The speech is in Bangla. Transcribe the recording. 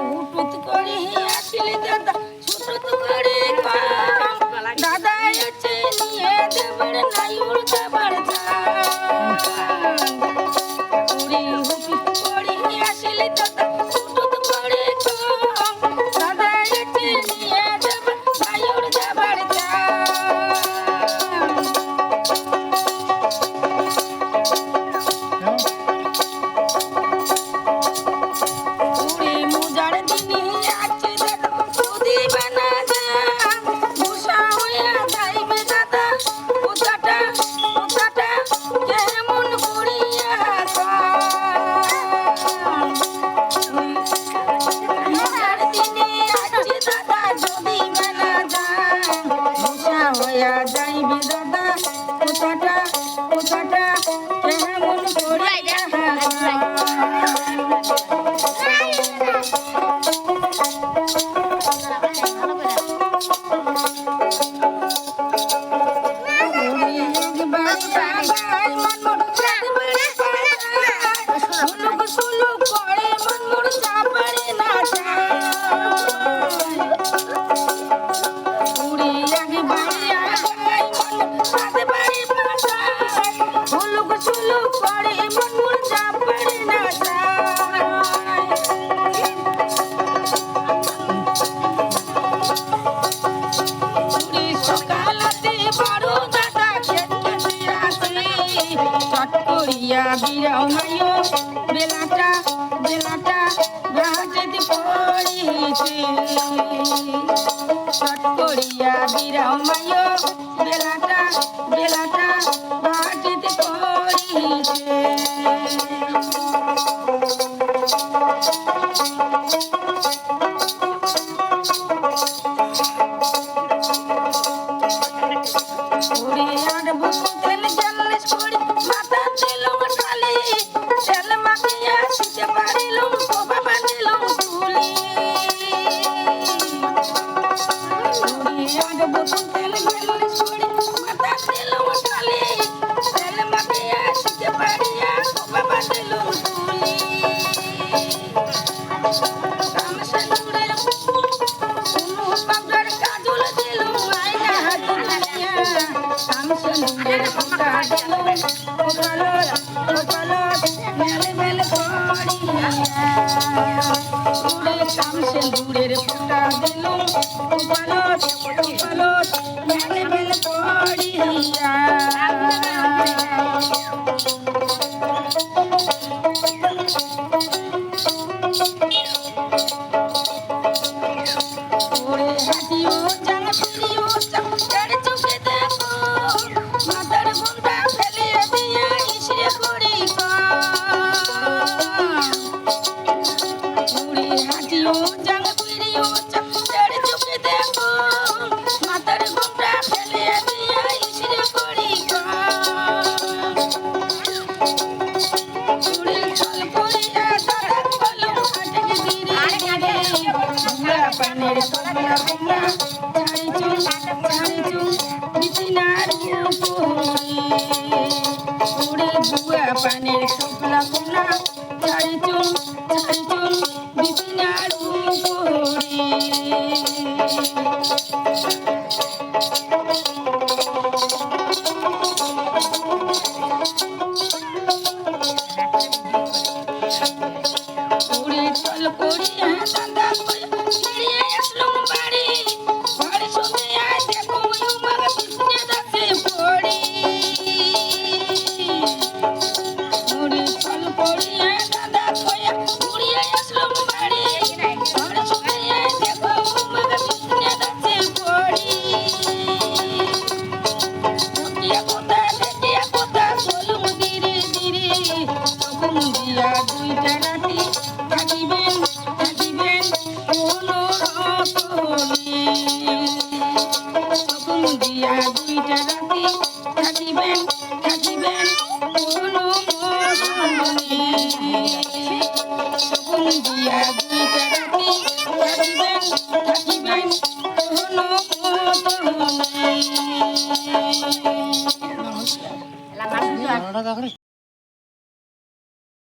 হুটুত করে আসলে দাদা ছোট করে দাদা এসে নিয়ে দেবার নাই উল্টাবার ওরে হুটুত করে আসলে দাদা হুটুত করে দাদা এসে নিয়ে দেবার নাই উল্টাবার যাইবে দাদা কোথাটা কোথাটা কেমন করিয়া বিরাও মায়ো বেলাটা বেলাটা ঘাটেতে পড়িছে ছট করিয়া বিরাও মায়ো বেলাটা বেলাটা ঘাটেতে পড়িছে ওরে আর বুকেল জলস করি মাথা দিলম খালি তেল মাখিয়া শিখে পারিলম বাবা বানিলম তুলি ওরে আর বুকেল জলস করি মাথা দিলম খালি তেল মাখিয়া শিখে পারিয়া বাবা বানিলম তুলি কাম সনুরে কোনো পাগড় কাজল দিলম আয়না হাতুলিয়া কাম সনুরে ফুটা দিলম ওপালর ওপালর মেলে মেলে পড়িয়া উড়ে কাম সনুরের ফুটা দিলম ওপালর ওপালর মেলে মেলে পড়িয়া ওরে হাজিও জান ফিরিও চাঁদের চোখে দেখো মাথার ঘুমটা ফেলিয়ে দিয়া ইসরে করি ওরে হাজিও জান ফিরিও চাঁদের চোখে দেখো মাথার ঘুমটা ফেলিয়ে দিয়া ইসরে করি ওরে চল করিয়া দাদা কলম হাটকে দিরে পানের তোমরা তোমরা ছাড়ি চুল বিছিনার উপরে ওরে বুয়া পানের টোপলা কোনা ছাড়ি চুল বিছিনার উপরে ওরে চল করিয়া দাদা ফিরিয়ে আসলাম বাড়ি বাড়ি শুনে আয় দেখো আমার পিছনে যাচ্ছে পড়ি ওরে চল করিয়া দাদা কয়া ঘুরিয়ে আসলাম বাড়ি বাড়ি শুনে আয় দেখো আমার পিছনে যাচ্ছে পড়ি দেখিয়া কোথা চলুম ধীরে ধীরে তখন দিয়া দুইটা রাতি থাকিবেন থাকিবেন কোনো রকমে তখন দিয়া দুইটা রাতি থাকিবেন থাকিবেন কোনো রকমে তখন দিয়া